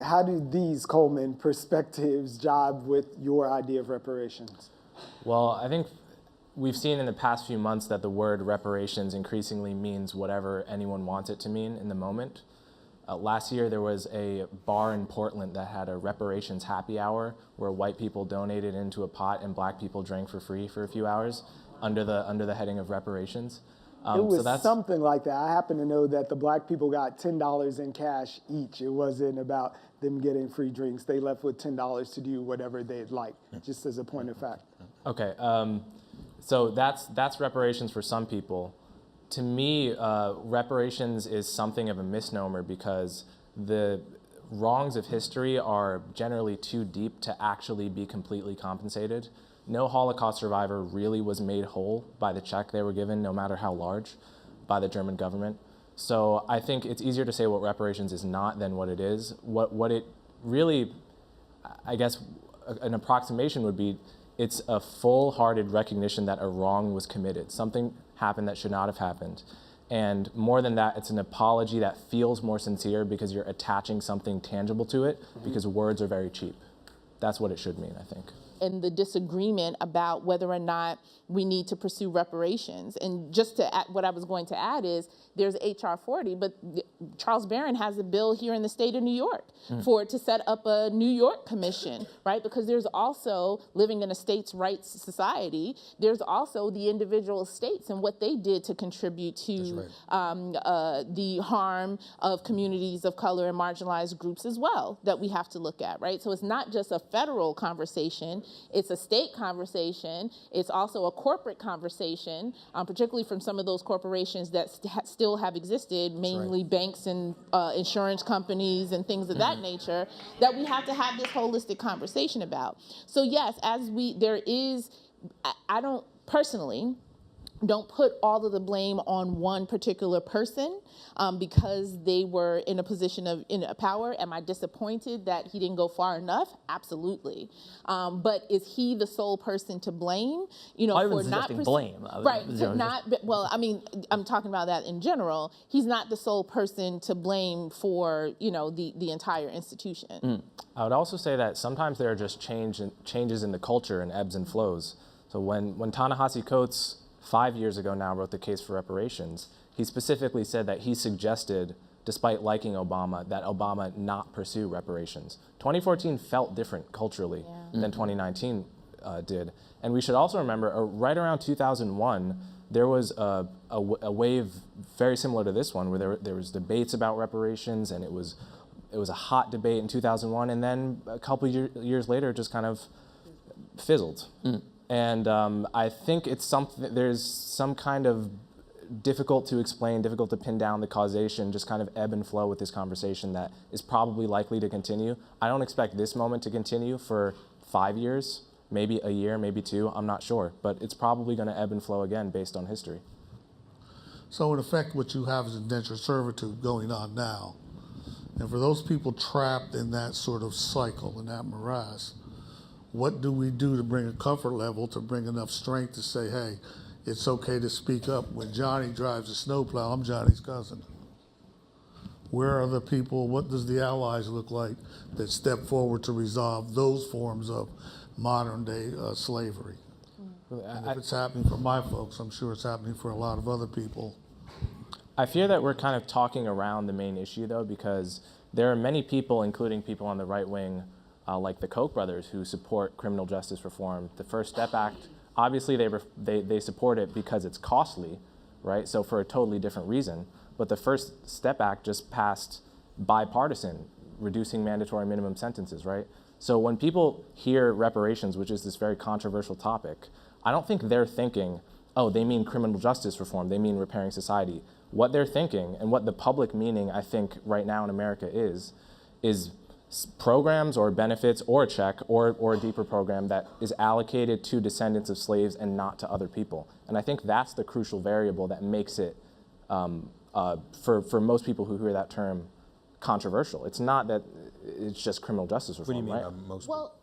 how do these Coleman perspectives jibe with your idea of reparations? Well, I think we've seen in the past few months that the word reparations increasingly means whatever anyone wants it to mean in the moment. Last year, there was a bar in Portland that had a reparations happy hour where white people donated into a pot and black people drank for free for a few hours under the heading of reparations. It was something like that. I happen to know that the black people got $10 in cash each. It wasn't about them getting free drinks. They left with $10 to do whatever they'd like, just as a point of fact. Okay, so that's reparations for some people. To me, reparations is something of a misnomer because the wrongs of history are generally too deep to actually be completely compensated. No Holocaust survivor really was made whole by the check they were given, no matter how large, by the German government. So I think it's easier to say what reparations is not than what it is. What it really, I guess, an approximation would be, it's a full-hearted recognition that a wrong was committed. Something happened that should not have happened. And more than that, it's an apology that feels more sincere because you're attaching something tangible to it, because words are very cheap. That's what it should mean, I think. And the disagreement about whether or not we need to pursue reparations. And just to add, what I was going to add is there's HR 40, but Charles Barron has a bill here in the state of New York for it to set up a New York commission, right? Because there's also, living in a states' rights society, there's also the individual states and what they did to contribute to the harm of communities of color and marginalized groups as well that we have to look at, right? So it's not just a federal conversation. It's a state conversation. It's also a corporate conversation, particularly from some of those corporations that still have existed, mainly banks and insurance companies and things of that nature, that we have to have this holistic conversation about. So yes, I don't personally don't put all of the blame on one particular person because they were in a position of power. Am I disappointed that he didn't go far enough? Absolutely. But is he the sole person to blame? For not blame. Right. Well, I mean, I'm talking about that in general. He's not the sole person to blame for the entire institution. I would also say that sometimes there are just changes in the culture and ebbs and flows. So when Ta-Nehisi Coates 5 years ago now wrote the case for reparations, he specifically said that he suggested, despite liking Obama, that Obama not pursue reparations. 2014 felt different culturally than 2019 did. And we should also remember, right around 2001, there was a wave very similar to this one, where there was debates about reparations, and it was a hot debate in 2001, and then a couple years later, it just kind of fizzled. And I think there's some kind of difficult to explain, difficult to pin down the causation, just kind of ebb and flow with this conversation that is probably likely to continue. I don't expect this moment to continue for 5 years, maybe a year, maybe 2, I'm not sure. But it's probably going to ebb and flow again based on history. So in effect, what you have is indentured servitude going on now. And for those people trapped in that sort of cycle, in that morass, what do we do to bring a comfort level, to bring enough strength to say, hey, it's okay to speak up. When Johnny drives a snowplow, I'm Johnny's cousin. Where are the people, what does the allies look like that step forward to resolve those forms of modern day slavery? And if it's happening for my folks, I'm sure it's happening for a lot of other people. I fear that we're kind of talking around the main issue, though, because there are many people, including people on the right wing, like the Koch brothers, who support criminal justice reform. The First Step Act, obviously they support it because it's costly, right? So for a totally different reason. But the First Step Act just passed bipartisan, reducing mandatory minimum sentences, right? So when people hear reparations, which is this very controversial topic, I don't think they're thinking, oh, they mean criminal justice reform, they mean repairing society. What they're thinking, and what the public meaning, I think, right now in America is programs or benefits or a check or a deeper program that is allocated to descendants of slaves and not to other people. And I think that's the crucial variable that makes it, for most people who hear that term, controversial. It's not that it's just criminal justice reform, what do you mean, right? most people?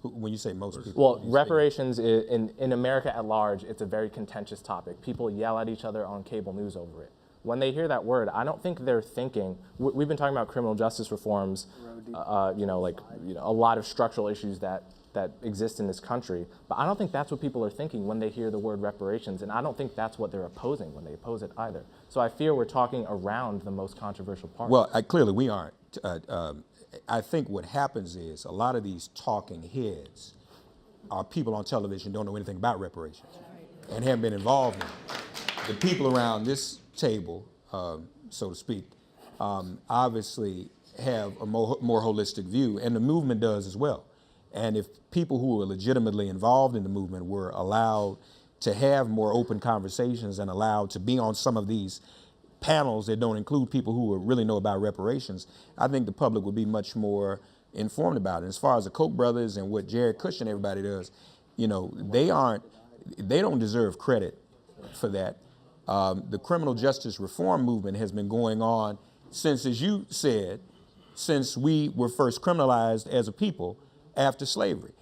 When you say most people? Well, reparations in America at large, it's a very contentious topic. People yell at each other on cable news over it. when they hear that word, I don't think they're thinking, we've been talking about criminal justice reforms, a lot of structural issues that exist in this country, but I don't think that's what people are thinking when they hear the word reparations, and I don't think that's what they're opposing when they oppose it either. So I fear we're talking around the most controversial part. Well, clearly we aren't. I think what happens is a lot of these talking heads are people on television who don't know anything about reparations and haven't been involved in it. The people around this table, so to speak, obviously have a more holistic view, and the movement does as well. And if people who are legitimately involved in the movement were allowed to have more open conversations and allowed to be on some of these panels that don't include people who really know about reparations, I think the public would be much more informed about it. As far as the Koch brothers and what Jared Kush and everybody does, they don't deserve credit for that. The criminal justice reform movement has been going on since, as you said, since we were first criminalized as a people after slavery.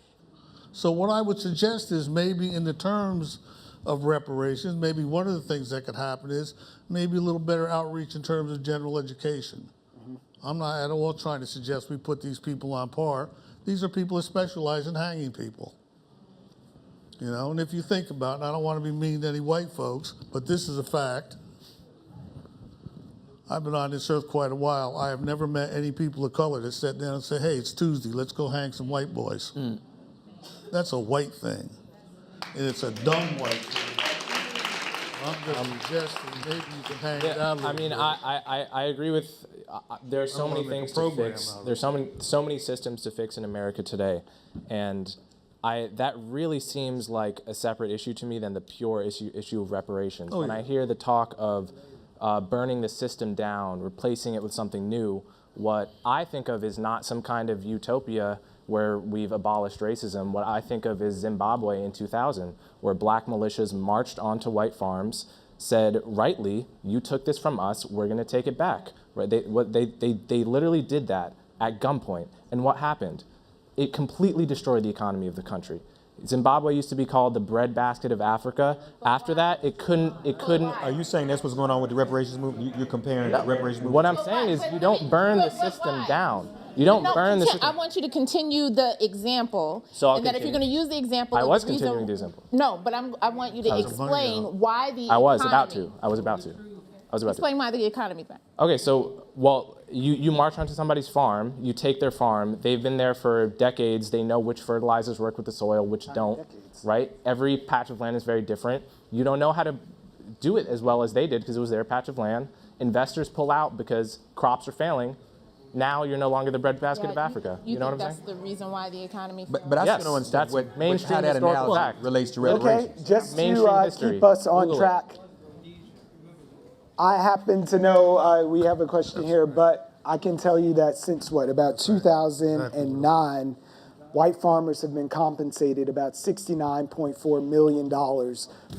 So what I would suggest is maybe in the terms of reparations, maybe one of the things that could happen is maybe a little better outreach in terms of general education. I'm not at all trying to suggest we put these people on par. These are people that specialize in hanging people. And if you think about it, and I don't want to be mean to any white folks, but this is a fact. I've been on this earth quite a while. I have never met any people of color that sat down and said, hey, it's Tuesday, let's go hang some white boys. That's a white thing. And it's a dumb white thing. I'm just suggesting maybe you can hang it out a little bit. I agree with, there are so many things to fix. There's so many systems to fix in America today. And that really seems like a separate issue to me than the pure issue of reparations. When I hear the talk of burning the system down, replacing it with something new, what I think of is not some kind of utopia where we've abolished racism. What I think of is Zimbabwe in 2000, where black militias marched onto white farms, said, rightly, you took this from us, we're gonna take it back. Right? They literally did that at gunpoint. And what happened? It completely destroyed the economy of the country. Zimbabwe used to be called the breadbasket of Africa. After that, it couldn't. Are you saying that's what's going on with the reparations movement? You're comparing the reparations movement? What I'm saying is you don't burn the system down. You don't burn the system. I want you to continue the example. So and that if you're going to use the example, I was continuing the example. No, but I want you to explain why the I was economy. about to. Explain why the economy thing. Okay, so, you march onto somebody's farm, you take their farm, they've been there for decades, they know which fertilizers work with the soil, which don't, right? Every patch of land is very different. You don't know how to do it as well as they did because it was their patch of land. Investors pull out because crops are failing. Now you're no longer the breadbasket of Africa. You know what I'm saying? That's the reason why the economy. But I still don't understand how that analogy relates to reparations. Okay, just to keep us on track. I happen to know we have a question here, but I can tell you that since about 2009, white farmers have been compensated about $69.4 million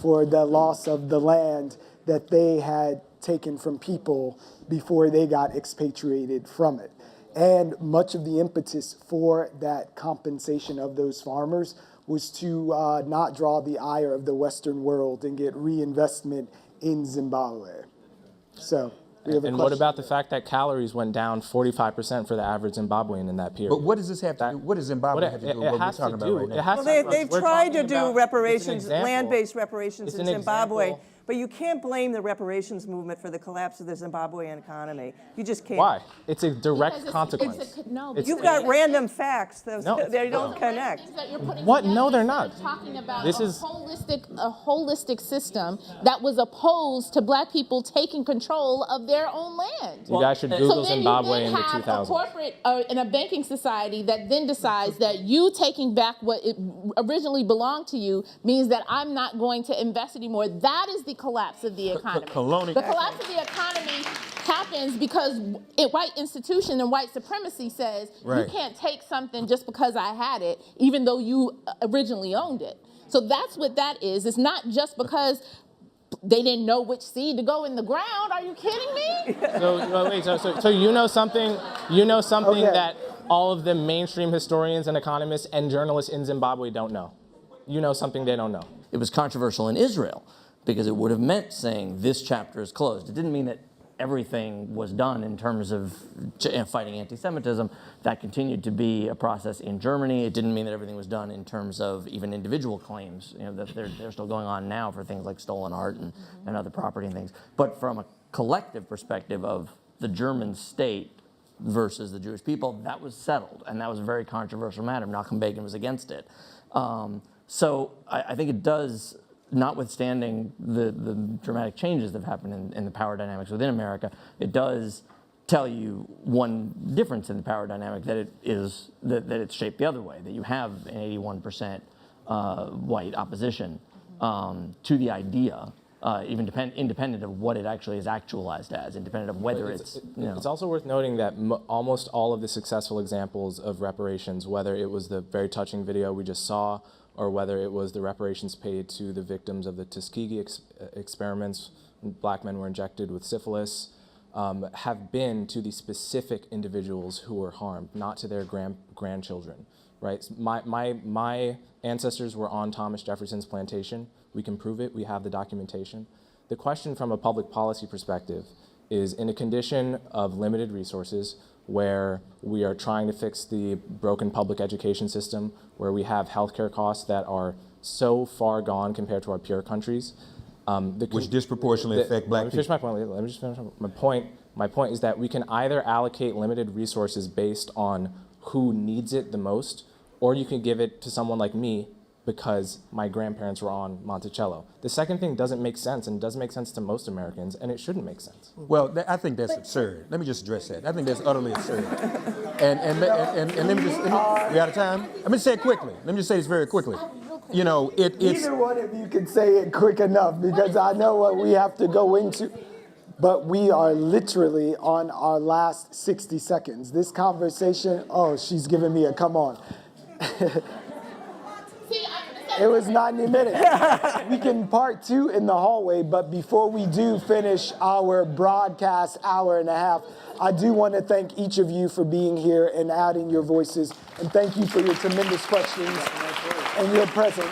for the loss of the land that they had taken from people before they got expatriated from it. And much of the impetus for that compensation of those farmers was to not draw the ire of the Western world and get reinvestment in Zimbabwe. So, we have a and question. what about the fact that calories went down 45% for the average Zimbabwean in that period? But what does this have to do? What does Zimbabwe have to do with what we're talking about right now? Well, they've tried to do reparations, land-based reparations in Zimbabwe, example. but you can't blame the reparations movement for the collapse of the Zimbabwean economy. You just can't. Why? It's a direct Because consequence. You've got random facts. No. They don't connect. What? No, they're not. We're talking about This a is- holistic system that was opposed to black people taking control of their own land. You guys should Google So then Zimbabwe you in then the have 2000s. a corporate and a banking society that then decides that you taking back what it originally belonged to you means that I'm not going to invest anymore. That is the collapse of the economy. The collapse of the economy happens because white institution and white supremacy says you can't take something just because I had it, even though you originally owned it. So that's what that is. It's not just because they didn't know which seed to go in the ground. Are you kidding me? So you know something okay. That all of the mainstream historians and economists and journalists in Zimbabwe don't know. You know something they don't know. It was controversial in Israel because it would have meant saying this chapter is closed. It didn't mean that everything was done in terms of fighting anti-Semitism. That continued to be a process in Germany. It didn't mean that everything was done in terms of even individual claims, that they're still going on now for things like stolen art and other property and things. But from a collective perspective of the German state versus the Jewish people, that was settled, and that was a very controversial matter. Malcolm Begin was against it. So I think it does, notwithstanding the dramatic changes that have happened in the power dynamics within America, it does tell you one difference in the power dynamic, that it's shaped the other way, that you have an 81% white opposition to the idea, even independent of what it actually is actualized as, independent of whether it's. It's also worth noting that almost all of the successful examples of reparations, whether it was the very touching video we just saw, or whether it was the reparations paid to the victims of the Tuskegee experiments, black men were injected with syphilis, have been to the specific individuals who were harmed, not to their grandchildren, right? My ancestors were on Thomas Jefferson's plantation. We can prove it, we have the documentation. The question from a public policy perspective is, in a condition of limited resources, where we are trying to fix the broken public education system, where we have healthcare costs that are so far gone compared to our peer countries. Which disproportionately affect black people. Let me just finish my point. My point is that we can either allocate limited resources based on who needs it the most, or you can give it to someone like me because my grandparents were on Monticello. The second thing doesn't make sense, and doesn't make sense to most Americans, and it shouldn't make sense. Well, I think that's absurd. Let me just address that. I think that's utterly absurd. And let me just, we out of time? Let me say it quickly. Let me just say this very quickly. It's... Either one of you can say it quick enough, because I know what we have to go into. But we are literally on our last 60 seconds. This conversation, she's giving me a come on. It was 90 minutes. We can part 2 in the hallway, but before we do finish our broadcast hour and a half, I do want to thank each of you for being here and adding your voices. And thank you for your tremendous questions and your presence.